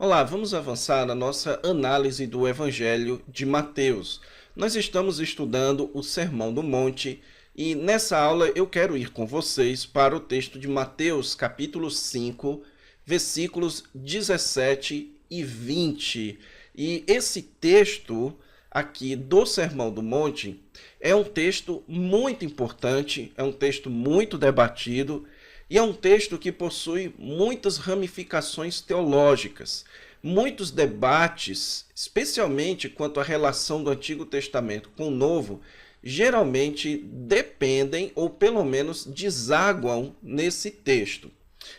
Olá, vamos avançar na nossa análise do Evangelho de Mateus. Nós estamos estudando o Sermão do Monte e nessa aula eu quero ir com vocês para o texto de Mateus, capítulo 5, versículos 17 e 20. E esse texto aqui do Sermão do Monte é um texto muito importante, é um texto muito debatido e é um texto que possui muitas ramificações teológicas, muitos debates, especialmente quanto à relação do Antigo Testamento com o Novo, geralmente dependem ou pelo menos desaguam nesse texto.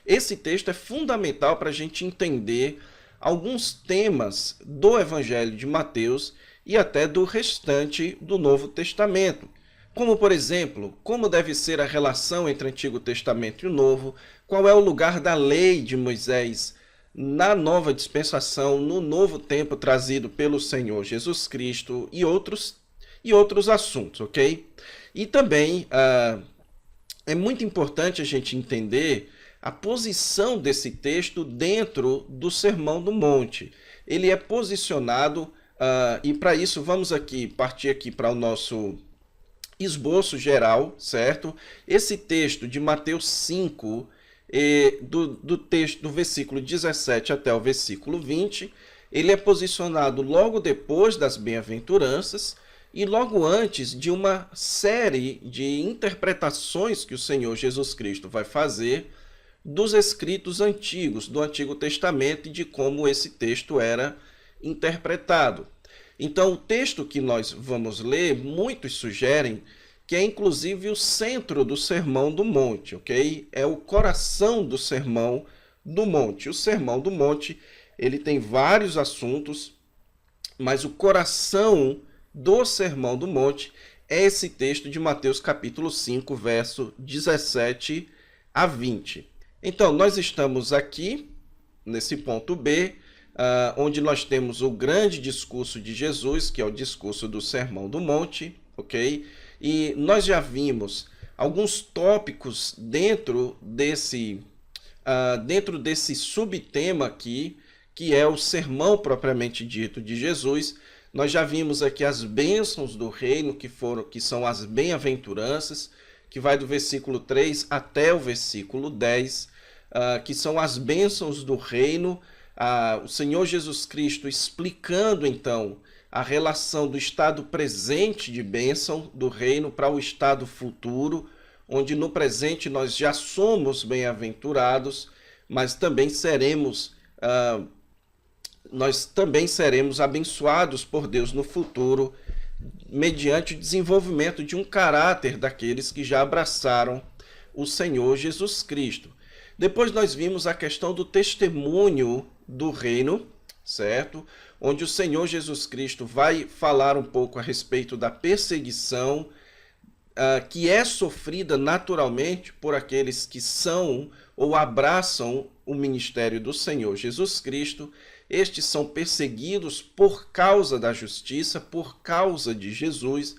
Esse texto é fundamental para a gente entender alguns temas do Evangelho de Mateus e até do restante do Novo Testamento. Como, por exemplo, como deve ser a relação entre o Antigo Testamento e o Novo, qual é o lugar da lei de Moisés na nova dispensação, no novo tempo trazido pelo Senhor Jesus Cristo e outros assuntos, ok? E também é muito importante a gente entender a posição desse texto dentro do Sermão do Monte. Ele é posicionado, e para isso vamos partir aqui para o nosso esboço geral, certo? Esse texto de Mateus 5, do texto do versículo 17 até o versículo 20, ele é posicionado logo depois das bem-aventuranças e logo antes de uma série de interpretações que o Senhor Jesus Cristo vai fazer dos escritos antigos, do Antigo Testamento e de como esse texto era interpretado. Então, o texto que nós vamos ler, muitos sugerem que é inclusive o centro do Sermão do Monte, ok? É o coração do Sermão do Monte. O Sermão do Monte, ele tem vários assuntos, mas o coração do Sermão do Monte é esse texto de Mateus capítulo 5, verso 17 a 20. Então, nós estamos aqui, nesse ponto B, onde nós temos o grande discurso de Jesus, que é o discurso do Sermão do Monte, ok? E nós já vimos alguns tópicos dentro desse subtema aqui, que é o sermão propriamente dito de Jesus. Nós já vimos aqui as bênçãos do reino, que são as bem-aventuranças, que vai do versículo 3 até o versículo 10, que são as bênçãos do reino, o Senhor Jesus Cristo explicando, então, a relação do estado presente de bênção do reino para o estado futuro, onde no presente nós já somos bem-aventurados, mas também nós também seremos abençoados por Deus no futuro, mediante o desenvolvimento de um caráter daqueles que já abraçaram o Senhor Jesus Cristo. Depois nós vimos a questão do testemunho do reino, certo? Onde o Senhor Jesus Cristo vai falar um pouco a respeito da perseguição que é sofrida naturalmente por aqueles que são ou abraçam o ministério do Senhor Jesus Cristo. Estes são perseguidos por causa da justiça, por causa de Jesus.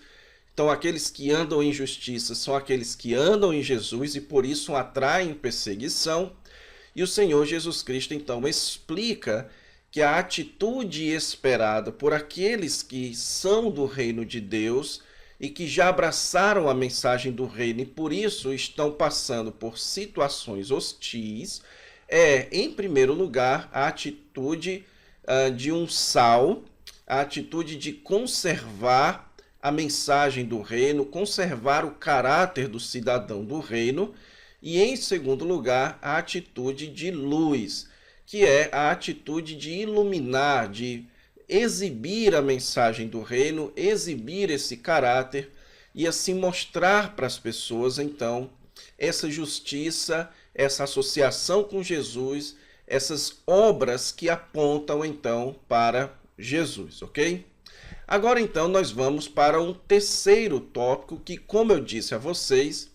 Então, aqueles que andam em justiça são aqueles que andam em Jesus e por isso atraem perseguição. E o Senhor Jesus Cristo, então, explica que a atitude esperada por aqueles que são do reino de Deus e que já abraçaram a mensagem do reino e por isso estão passando por situações hostis é, em primeiro lugar, a atitude de um sal, a atitude de conservar a mensagem do reino, conservar o caráter do cidadão do reino e, em segundo lugar, a atitude de luz, que é a atitude de iluminar, de exibir a mensagem do reino, exibir esse caráter e assim mostrar para as pessoas, então, essa justiça, essa associação com Jesus, essas obras que apontam, então, para Jesus, ok? Agora, então, nós vamos para um terceiro tópico que, como eu disse a vocês,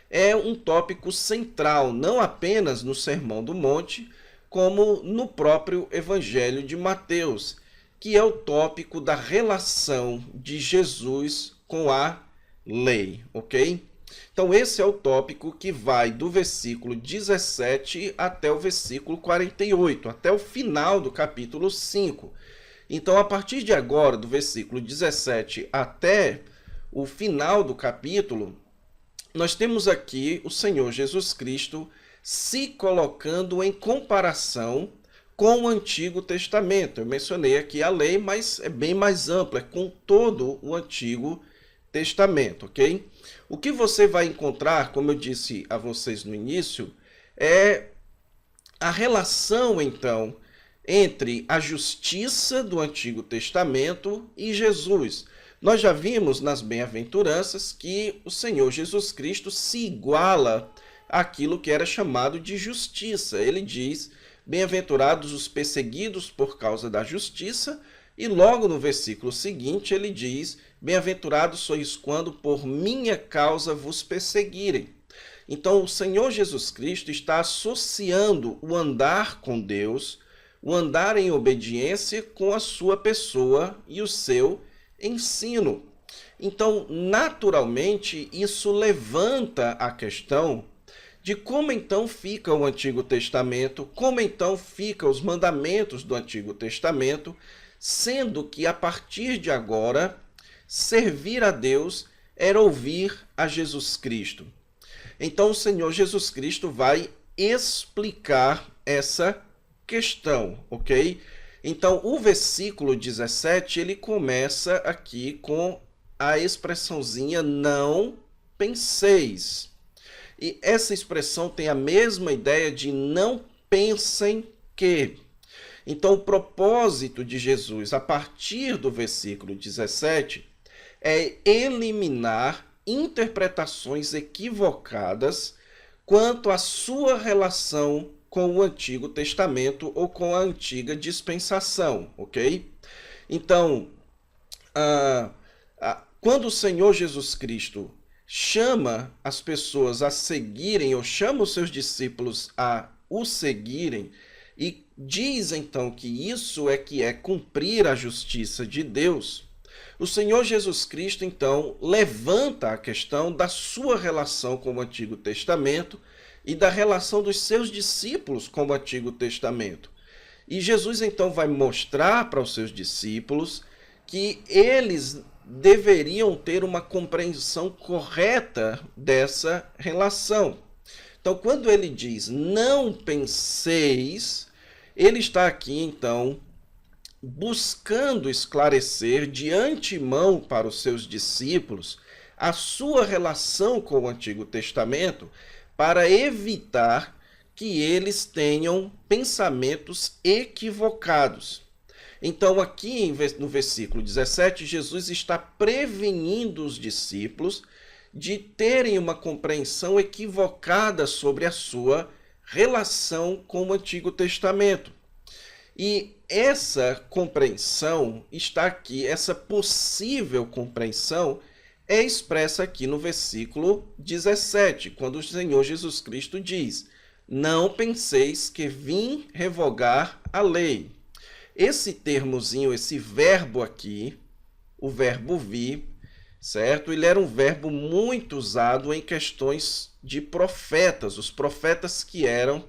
é um tópico central, não apenas no Sermão do Monte, como no próprio Evangelho de Mateus, que é o tópico da relação de Jesus com a lei, ok? Então, esse é o tópico que vai do versículo 17 até o versículo 48, até o final do capítulo 5. Então, a partir de agora, do versículo 17 até o final do capítulo, nós temos aqui o Senhor Jesus Cristo se colocando em comparação com o Antigo Testamento. Eu mencionei aqui a lei, mas é bem mais ampla, é com todo o Antigo Testamento, ok? O que você vai encontrar, como eu disse a vocês no início, é a relação, então, entre a justiça do Antigo Testamento e Jesus. Nós já vimos nas bem-aventuranças que o Senhor Jesus Cristo se iguala àquilo que era chamado de justiça. Ele diz: bem-aventurados os perseguidos por causa da justiça, e logo no versículo seguinte ele diz: bem-aventurados sois quando por minha causa vos perseguirem. Então o Senhor Jesus Cristo está associando o andar com Deus, o andar em obediência com a sua pessoa e o seu ensino. Então, naturalmente, isso levanta a questão de como então fica o Antigo Testamento, como então ficam os mandamentos do Antigo Testamento, sendo que a partir de agora, servir a Deus era ouvir a Jesus Cristo. Então o Senhor Jesus Cristo vai explicar essa questão, ok? Então o versículo 17, ele começa aqui com a expressãozinha não penseis. E essa expressão tem a mesma ideia de não pensem que. Então, o propósito de Jesus, a partir do versículo 17, é eliminar interpretações equivocadas quanto à sua relação com o Antigo Testamento ou com a antiga dispensação, ok? Então, quando o Senhor Jesus Cristo chama as pessoas a seguirem, ou chama os seus discípulos a o seguirem, e diz então que isso é que é cumprir a justiça de Deus, o Senhor Jesus Cristo então levanta a questão da sua relação com o Antigo Testamento e da relação dos seus discípulos com o Antigo Testamento. E Jesus então vai mostrar para os seus discípulos que eles deveriam ter uma compreensão correta dessa relação. Então, quando ele diz não penseis, ele está aqui então buscando esclarecer de antemão para os seus discípulos a sua relação com o Antigo Testamento, para evitar que eles tenham pensamentos equivocados. Então, aqui no versículo 17, Jesus está prevenindo os discípulos de terem uma compreensão equivocada sobre a sua relação com o Antigo Testamento. E essa compreensão está aqui, essa possível compreensão é expressa aqui no versículo 17, quando o Senhor Jesus Cristo diz: não penseis que vim revogar a lei. Esse termozinho, esse verbo aqui, o verbo vir, certo? Ele era um verbo muito usado em questões de profetas, os profetas que eram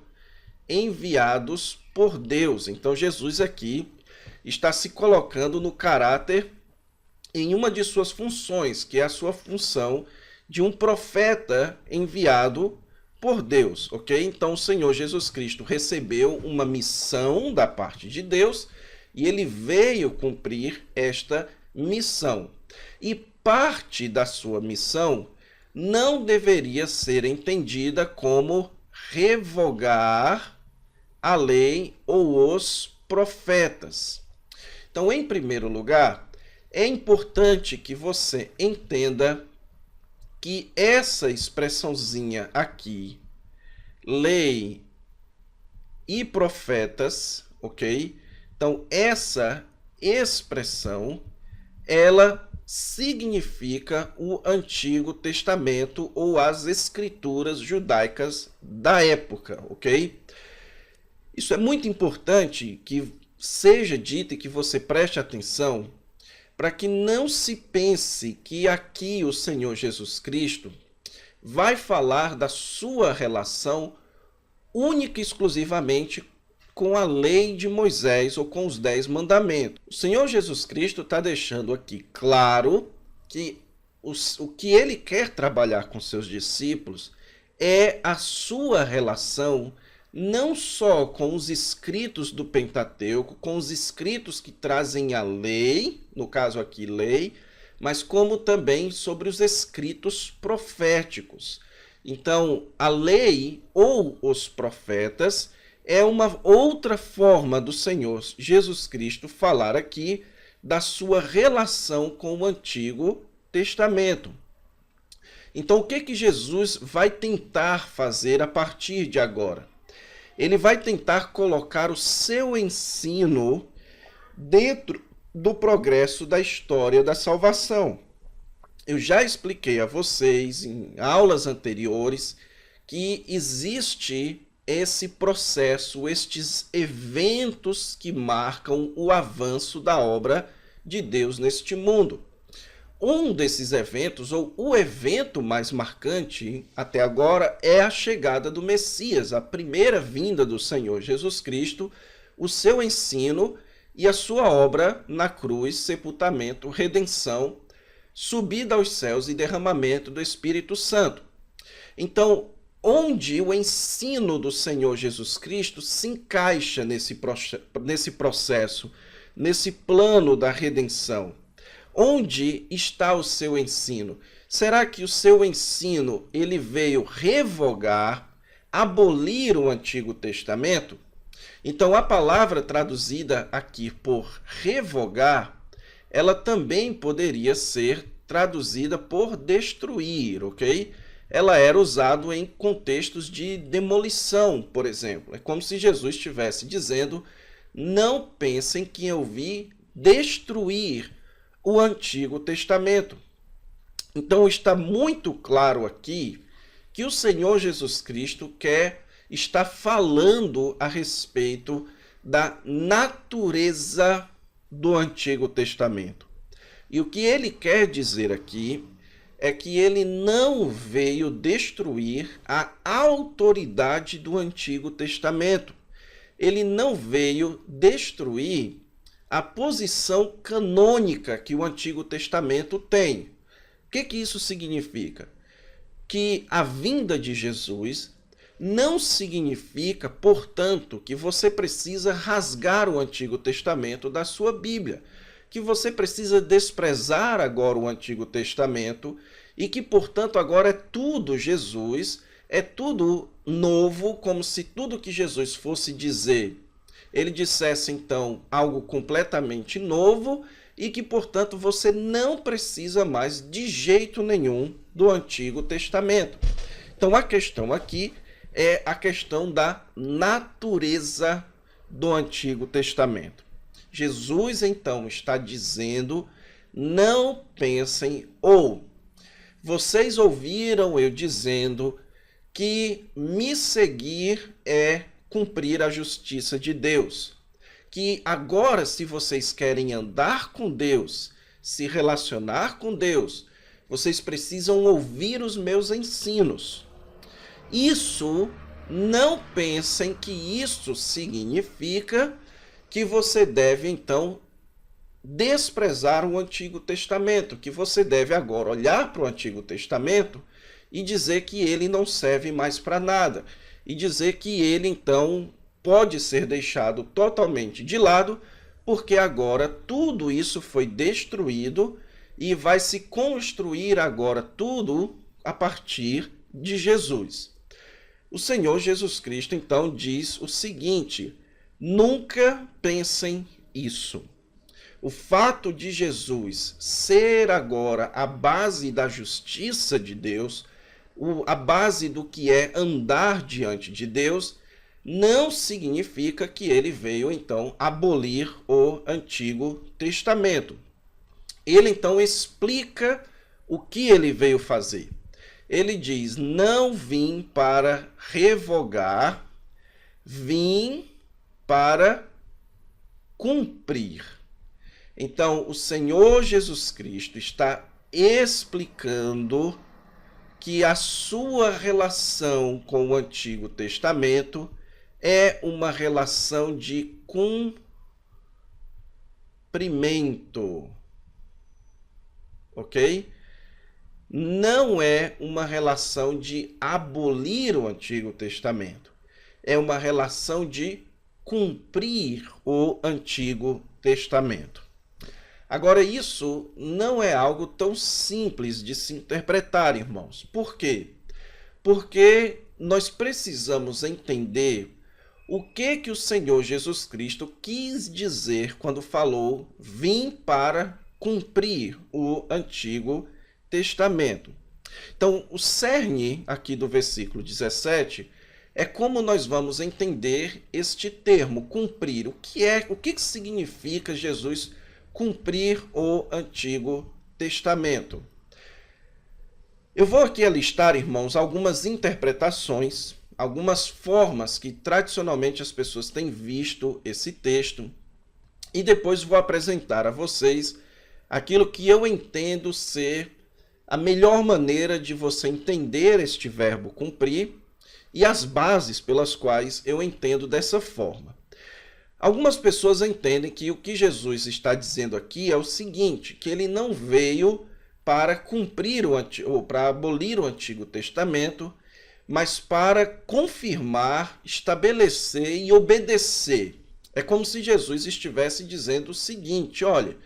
enviados por Deus. Então Jesus aqui está se colocando no caráter em uma de suas funções, que é a sua função de um profeta enviado por Deus, ok? Então o Senhor Jesus Cristo recebeu uma missão da parte de Deus e ele veio cumprir esta missão. E parte da sua missão não deveria ser entendida como revogar a lei ou os profetas. Então, em primeiro lugar, é importante que você entenda que essa expressãozinha aqui, lei e profetas, ok? Então, essa expressão, ela significa o Antigo Testamento ou as escrituras judaicas da época, ok? Isso é muito importante que seja dito e que você preste atenção, para que não se pense que aqui o Senhor Jesus Cristo vai falar da sua relação única e exclusivamente com a lei de Moisés ou com os 10 mandamentos. O Senhor Jesus Cristo está deixando aqui claro que o que ele quer trabalhar com seus discípulos é a sua relação não só com os escritos do Pentateuco, com os escritos que trazem a lei, no caso aqui lei, mas como também sobre os escritos proféticos. Então, a lei ou os profetas é uma outra forma do Senhor Jesus Cristo falar aqui da sua relação com o Antigo Testamento. Então, o que Jesus vai tentar fazer a partir de agora? Ele vai tentar colocar o seu ensino dentro do progresso da história da salvação. Eu já expliquei a vocês em aulas anteriores que existe esse processo, estes eventos que marcam o avanço da obra de Deus neste mundo. Um desses eventos, ou o evento mais marcante até agora, é a chegada do Messias, a primeira vinda do Senhor Jesus Cristo, o seu ensino e a sua obra na cruz, sepultamento, redenção, subida aos céus e derramamento do Espírito Santo. Então, onde o ensino do Senhor Jesus Cristo se encaixa nesse processo, nesse plano da redenção? Onde está o seu ensino? Será que o seu ensino ele veio revogar, abolir o Antigo Testamento? Então, a palavra traduzida aqui por revogar, ela também poderia ser traduzida por destruir, ok? Ela era usada em contextos de demolição, por exemplo. É como se Jesus estivesse dizendo, não pensem que eu vim destruir o Antigo Testamento. Então está muito claro aqui que o Senhor Jesus Cristo está falando a respeito da natureza do Antigo Testamento. E o que ele quer dizer aqui é que ele não veio destruir a autoridade do Antigo Testamento. Ele não veio destruir a posição canônica que o Antigo Testamento tem. O que isso significa? Que a vinda de Jesus não significa, portanto, que você precisa rasgar o Antigo Testamento da sua Bíblia, que você precisa desprezar agora o Antigo Testamento e que, portanto, agora é tudo Jesus, é tudo novo, como se tudo que Jesus fosse dizer ele dissesse, então, algo completamente novo e que, portanto, você não precisa mais de jeito nenhum do Antigo Testamento. Então, a questão aqui é a questão da natureza do Antigo Testamento. Jesus, então, está dizendo, não pensem, ou vocês ouviram eu dizendo que me seguir é cumprir a justiça de Deus. Que agora, se vocês querem andar com Deus, se relacionar com Deus, vocês precisam ouvir os meus ensinos. Isso, não pensem que isso significa que você deve, então, desprezar o Antigo Testamento, que você deve agora olhar para o Antigo Testamento e dizer que ele não serve mais para nada. E dizer que ele, então, pode ser deixado totalmente de lado, porque agora tudo isso foi destruído e vai se construir agora tudo a partir de Jesus. O Senhor Jesus Cristo, então, diz o seguinte, nunca pensem isso. O fato de Jesus ser agora a base da justiça de Deus, a base do que é andar diante de Deus, não significa que ele veio, então, abolir o Antigo Testamento. Ele, então, explica o que ele veio fazer. Ele diz, não vim para revogar, vim para cumprir. Então, o Senhor Jesus Cristo está explicando que a sua relação com o Antigo Testamento é uma relação de cumprimento, ok? Não é uma relação de abolir o Antigo Testamento. É uma relação de cumprir o Antigo Testamento. Agora, isso não é algo tão simples de se interpretar, irmãos. Por quê? Porque nós precisamos entender o que o Senhor Jesus Cristo quis dizer quando falou: vim para cumprir o Antigo Testamento. Então, o cerne aqui do versículo 17 é como nós vamos entender este termo, cumprir. O que significa Jesus cumprir o Antigo Testamento? Eu vou aqui alistar, irmãos, algumas interpretações, algumas formas que tradicionalmente as pessoas têm visto esse texto, e depois vou apresentar a vocês aquilo que eu entendo ser a melhor maneira de você entender este verbo cumprir e as bases pelas quais eu entendo dessa forma. Algumas pessoas entendem que o que Jesus está dizendo aqui é o seguinte, que ele não veio para cumprir ou para abolir o Antigo Testamento, mas para confirmar, estabelecer e obedecer. É como se Jesus estivesse dizendo o seguinte: olha,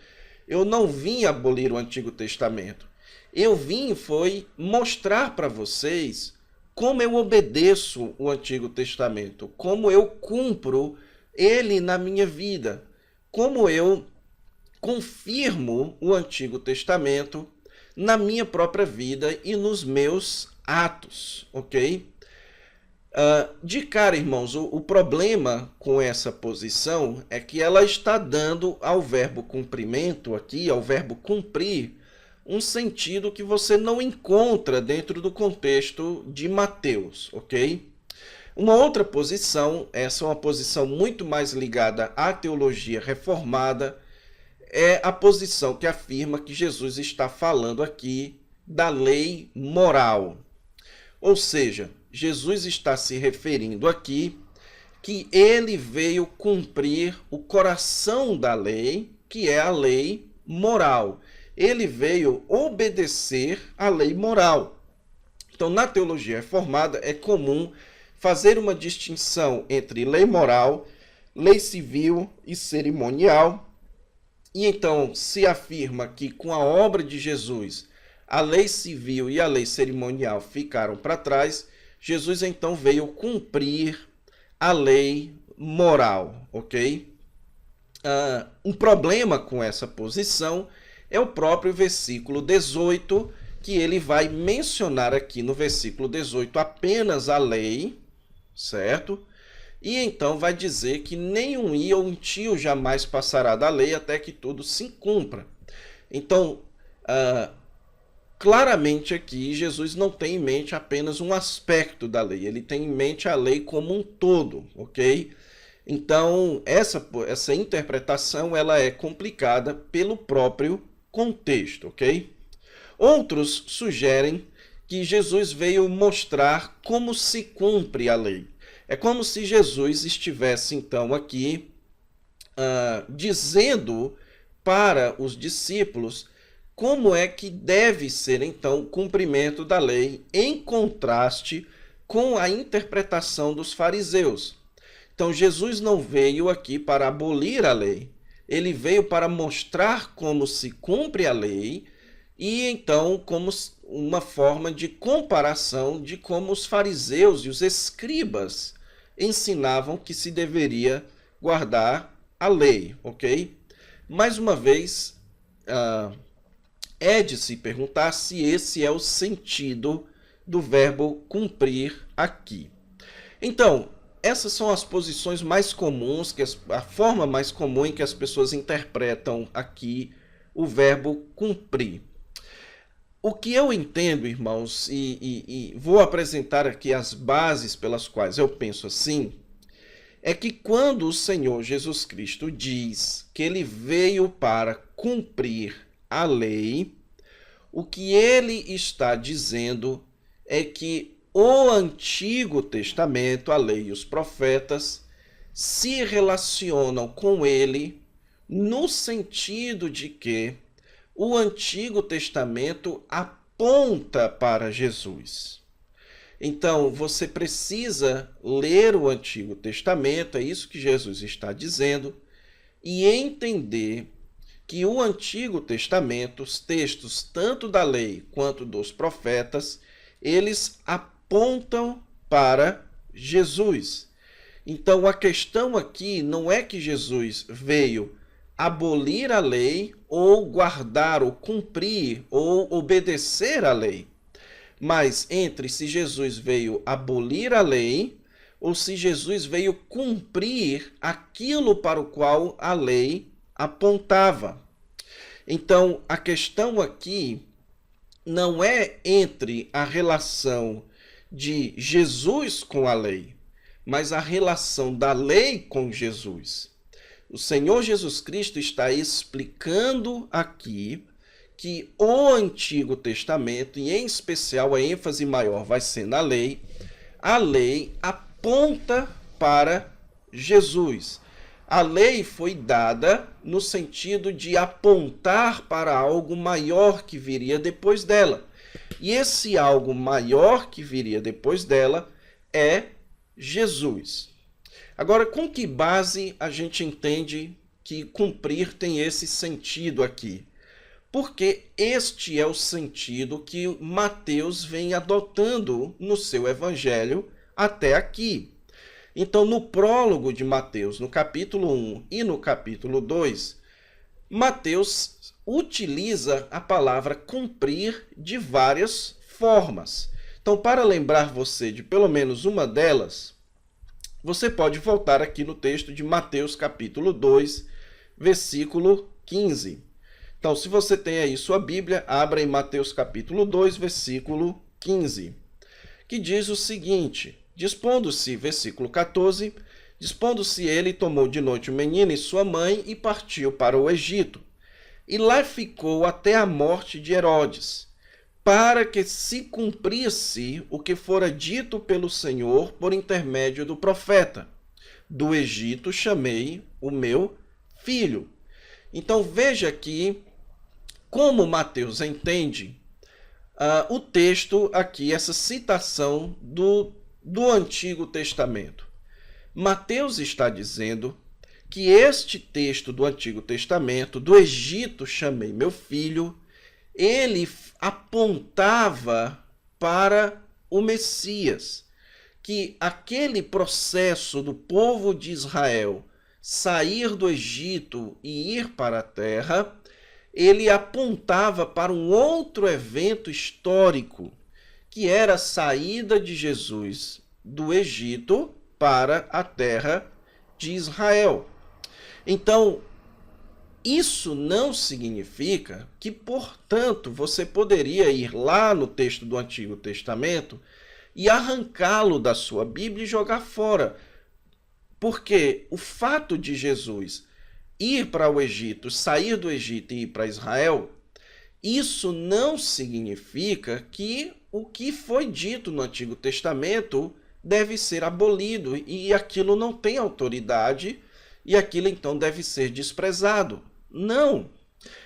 eu não vim abolir o Antigo Testamento. Eu vim foi mostrar para vocês como eu obedeço o Antigo Testamento, como eu cumpro ele na minha vida, como eu confirmo o Antigo Testamento na minha própria vida e nos meus atos, ok? De cara, irmãos, o problema com essa posição é que ela está dando ao verbo cumprimento aqui, ao verbo cumprir, um sentido que você não encontra dentro do contexto de Mateus, ok? Uma outra posição, essa é uma posição muito mais ligada à teologia reformada, é a posição que afirma que Jesus está falando aqui da lei moral. Ou seja, Jesus está se referindo aqui que ele veio cumprir o coração da lei, que é a lei moral. Ele veio obedecer à lei moral. Então, na teologia reformada, é comum fazer uma distinção entre lei moral, lei civil e cerimonial. E então se afirma que com a obra de Jesus, a lei civil e a lei cerimonial ficaram para trás. Jesus então veio cumprir a lei moral, ok? Um problema com essa posição é o próprio versículo 18, que ele vai mencionar aqui no versículo 18 apenas a lei, certo? E então vai dizer que nenhum i ou um tio jamais passará da lei até que tudo se cumpra. Então, claramente aqui, Jesus não tem em mente apenas um aspecto da lei, ele tem em mente a lei como um todo, ok? Então, essa interpretação ela é complicada pelo próprio contexto, ok? Outros sugerem que Jesus veio mostrar como se cumpre a lei. É como se Jesus estivesse, então, aqui dizendo para os discípulos como é que deve ser, então, o cumprimento da lei, em contraste com a interpretação dos fariseus. Então, Jesus não veio aqui para abolir a lei, ele veio para mostrar como se cumpre a lei e, então, como uma forma de comparação de como os fariseus e os escribas ensinavam que se deveria guardar a lei, ok? Mais uma vez, é de se perguntar se esse é o sentido do verbo cumprir aqui. Então, essas são as posições mais comuns, a forma mais comum em que as pessoas interpretam aqui o verbo cumprir. O que eu entendo, irmãos, e vou apresentar aqui as bases pelas quais eu penso assim, é que quando o Senhor Jesus Cristo diz que ele veio para cumprir a lei, o que ele está dizendo é que o Antigo Testamento, a lei e os profetas, se relacionam com ele no sentido de que o Antigo Testamento aponta para Jesus. Então, você precisa ler o Antigo Testamento, é isso que Jesus está dizendo, e entender que o Antigo Testamento, os textos tanto da lei quanto dos profetas, eles apontam para Jesus. Então, a questão aqui não é que Jesus veio abolir a lei ou guardar ou cumprir ou obedecer à lei, mas entre se Jesus veio abolir a lei ou se Jesus veio cumprir aquilo para o qual a lei apontava. Então, a questão aqui não é entre a relação de Jesus com a lei, mas a relação da lei com Jesus. O Senhor Jesus Cristo está explicando aqui que o Antigo Testamento, e em especial a ênfase maior vai ser na lei, a lei aponta para Jesus. A lei foi dada no sentido de apontar para algo maior que viria depois dela. E esse algo maior que viria depois dela é Jesus. Agora, com que base a gente entende que cumprir tem esse sentido aqui? Porque este é o sentido que Mateus vem adotando no seu evangelho até aqui. Então, no prólogo de Mateus, no capítulo 1 e no capítulo 2, Mateus utiliza a palavra cumprir de várias formas. Então, para lembrar você de pelo menos uma delas, você pode voltar aqui no texto de Mateus capítulo 2, versículo 15. Então, se você tem aí sua Bíblia, abra em Mateus capítulo 2, versículo 15, que diz o seguinte: dispondo-se, versículo 14, dispondo-se ele, tomou de noite o menino e sua mãe e partiu para o Egito. E lá ficou até a morte de Herodes, para que se cumprisse o que fora dito pelo Senhor por intermédio do profeta: do Egito chamei o meu filho. Então veja aqui como Mateus entende o texto aqui, essa citação do Antigo Testamento. Mateus está dizendo que este texto do Antigo Testamento, do Egito chamei meu filho, ele apontava para o Messias, que aquele processo do povo de Israel sair do Egito e ir para a terra, ele apontava para um outro evento histórico, que era a saída de Jesus do Egito para a terra de Israel. Então, isso não significa que, portanto, você poderia ir lá no texto do Antigo Testamento e arrancá-lo da sua Bíblia e jogar fora. Porque o fato de Jesus ir para o Egito, sair do Egito e ir para Israel, isso não significa que o que foi dito no Antigo Testamento deve ser abolido e aquilo não tem autoridade e aquilo então deve ser desprezado. Não.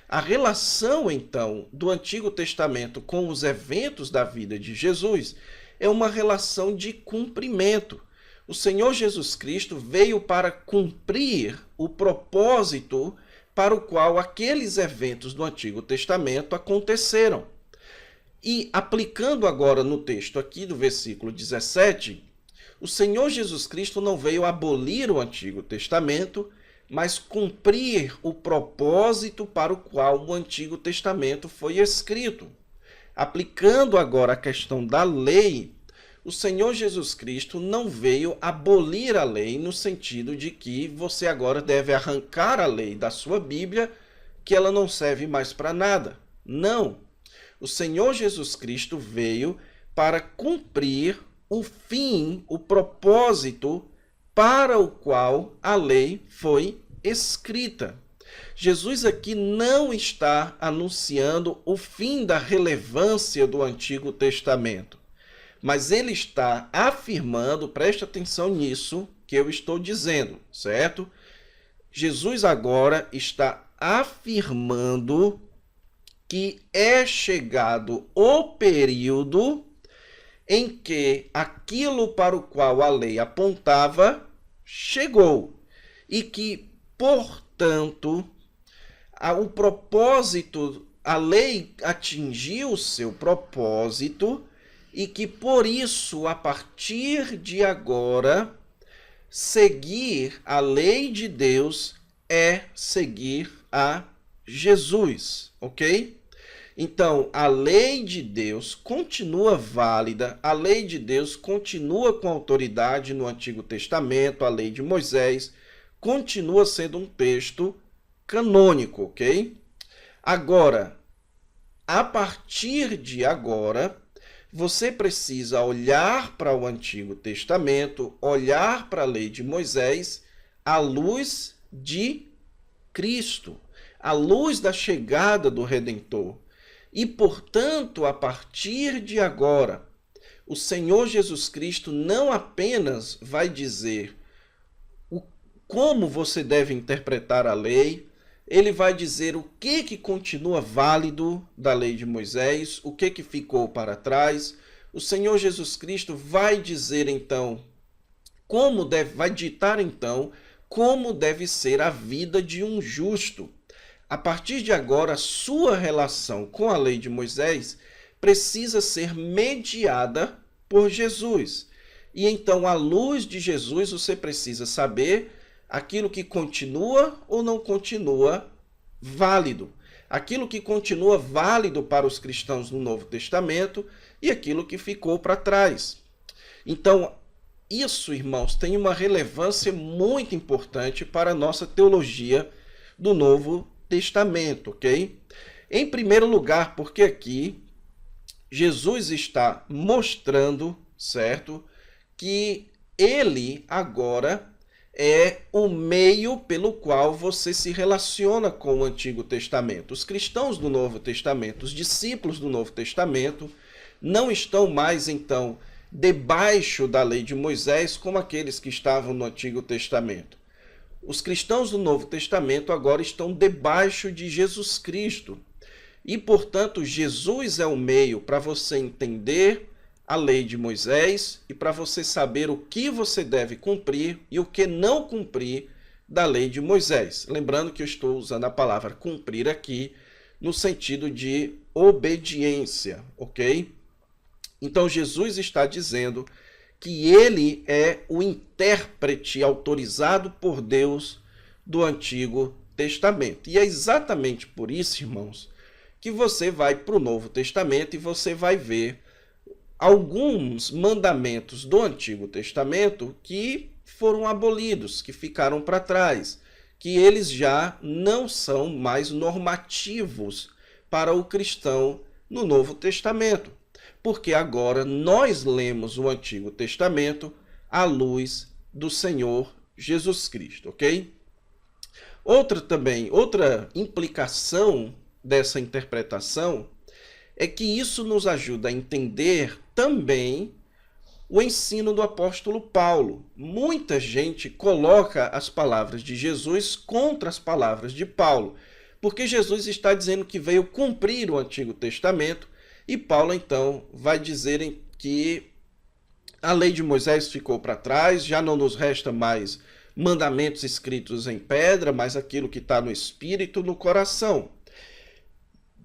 A relação então do Antigo Testamento com os eventos da vida de Jesus é uma relação de cumprimento. O Senhor Jesus Cristo veio para cumprir o propósito para o qual aqueles eventos do Antigo Testamento aconteceram. E aplicando agora no texto aqui do versículo 17, o Senhor Jesus Cristo não veio abolir o Antigo Testamento, mas cumprir o propósito para o qual o Antigo Testamento foi escrito. Aplicando agora a questão da lei, o Senhor Jesus Cristo não veio abolir a lei no sentido de que você agora deve arrancar a lei da sua Bíblia, que ela não serve mais para nada. Não. O Senhor Jesus Cristo veio para cumprir o fim, o propósito para o qual a lei foi escrita. Jesus aqui não está anunciando o fim da relevância do Antigo Testamento. mas ele está afirmando, preste atenção nisso que eu estou dizendo, certo? Jesus agora está afirmando que é chegado o período em que aquilo para o qual a lei apontava chegou e que, portanto, o propósito, a lei atingiu o seu propósito e que, por isso, a partir de agora, seguir a lei de Deus é seguir a Jesus, ok? Então, a lei de Deus continua válida, a lei de Deus continua com autoridade no Antigo Testamento, a lei de Moisés continua sendo um texto canônico, ok? Agora, a partir de agora, você precisa olhar para o Antigo Testamento, olhar para a lei de Moisés, à luz de Cristo, à luz da chegada do Redentor. E, portanto, a partir de agora, o Senhor Jesus Cristo não apenas vai dizer como você deve interpretar a lei, ele vai dizer o que continua válido da lei de Moisés, o que ficou para trás. O Senhor Jesus Cristo vai dizer, então, vai ditar, então, como deve ser a vida de um justo. A partir de agora, a sua relação com a lei de Moisés precisa ser mediada por Jesus. E então, à luz de Jesus, você precisa saber aquilo que continua ou não continua válido. Aquilo que continua válido para os cristãos no Novo Testamento e aquilo que ficou para trás. Então, isso, irmãos, tem uma relevância muito importante para a nossa teologia do Novo Testamento, ok? Em primeiro lugar, porque aqui Jesus está mostrando, certo, que ele agora é o meio pelo qual você se relaciona com o Antigo Testamento. Os cristãos do Novo Testamento, os discípulos do Novo Testamento, não estão mais, então, debaixo da lei de Moisés como aqueles que estavam no Antigo Testamento. Os cristãos do Novo Testamento agora estão debaixo de Jesus Cristo. E, portanto, Jesus é o meio para você entender a lei de Moisés e para você saber o que você deve cumprir e o que não cumprir da lei de Moisés. Lembrando que eu estou usando a palavra cumprir aqui no sentido de obediência, ok? Então, Jesus está dizendo que ele é o intérprete autorizado por Deus do Antigo Testamento. E é exatamente por isso, irmãos, que você vai para o Novo Testamento e você vai ver alguns mandamentos do Antigo Testamento que foram abolidos, que ficaram para trás, que eles já não são mais normativos para o cristão no Novo Testamento. Porque agora nós lemos o Antigo Testamento à luz do Senhor Jesus Cristo, ok? Outra implicação dessa interpretação é que isso nos ajuda a entender também o ensino do apóstolo Paulo. Muita gente coloca as palavras de Jesus contra as palavras de Paulo, porque Jesus está dizendo que veio cumprir o Antigo Testamento. E Paulo, então, vai dizer que a lei de Moisés ficou para trás, já não nos resta mais mandamentos escritos em pedra, mas aquilo que está no espírito, no coração.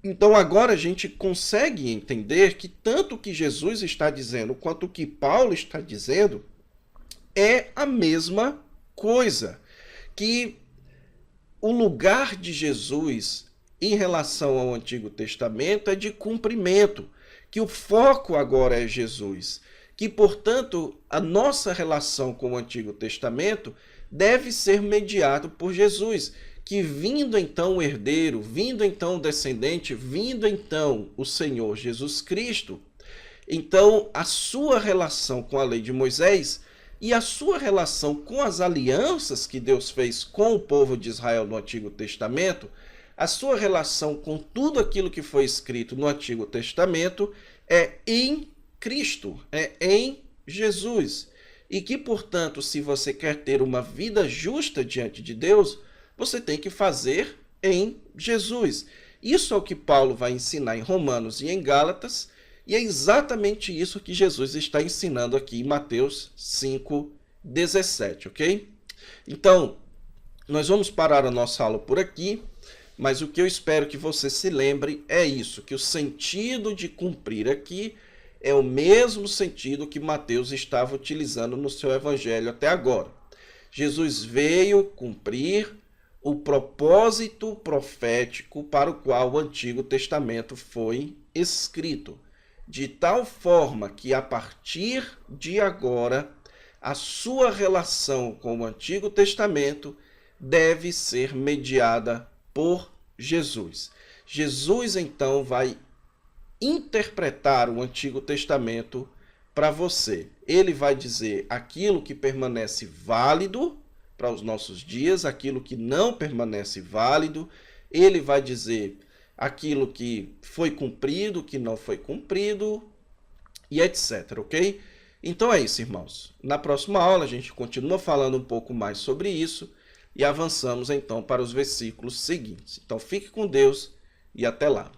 Então, agora a gente consegue entender que tanto o que Jesus está dizendo quanto o que Paulo está dizendo é a mesma coisa, que o lugar de Jesus em relação ao Antigo Testamento é de cumprimento, que o foco agora é Jesus, que, portanto, a nossa relação com o Antigo Testamento deve ser mediado por Jesus, que vindo então o herdeiro, vindo então o descendente, vindo então o Senhor Jesus Cristo, então a sua relação com a lei de Moisés e a sua relação com as alianças que Deus fez com o povo de Israel no Antigo Testamento, a sua relação com tudo aquilo que foi escrito no Antigo Testamento é em Cristo, é em Jesus. E que, portanto, se você quer ter uma vida justa diante de Deus, você tem que fazer em Jesus. Isso é o que Paulo vai ensinar em Romanos e em Gálatas, e é exatamente isso que Jesus está ensinando aqui em Mateus 5:17, ok? Então, nós vamos parar a nossa aula por aqui, mas o que eu espero que você se lembre é isso, que o sentido de cumprir aqui é o mesmo sentido que Mateus estava utilizando no seu evangelho até agora. Jesus veio cumprir o propósito profético para o qual o Antigo Testamento foi escrito, de tal forma que a partir de agora a sua relação com o Antigo Testamento deve ser mediada por Jesus. Jesus, então, vai interpretar o Antigo Testamento para você. Ele vai dizer aquilo que permanece válido para os nossos dias, aquilo que não permanece válido. Ele vai dizer aquilo que foi cumprido, que não foi cumprido, e etc, ok? Então é isso, irmãos. Na próxima aula a gente continua falando um pouco mais sobre isso e avançamos então para os versículos seguintes. Então fique com Deus e até lá.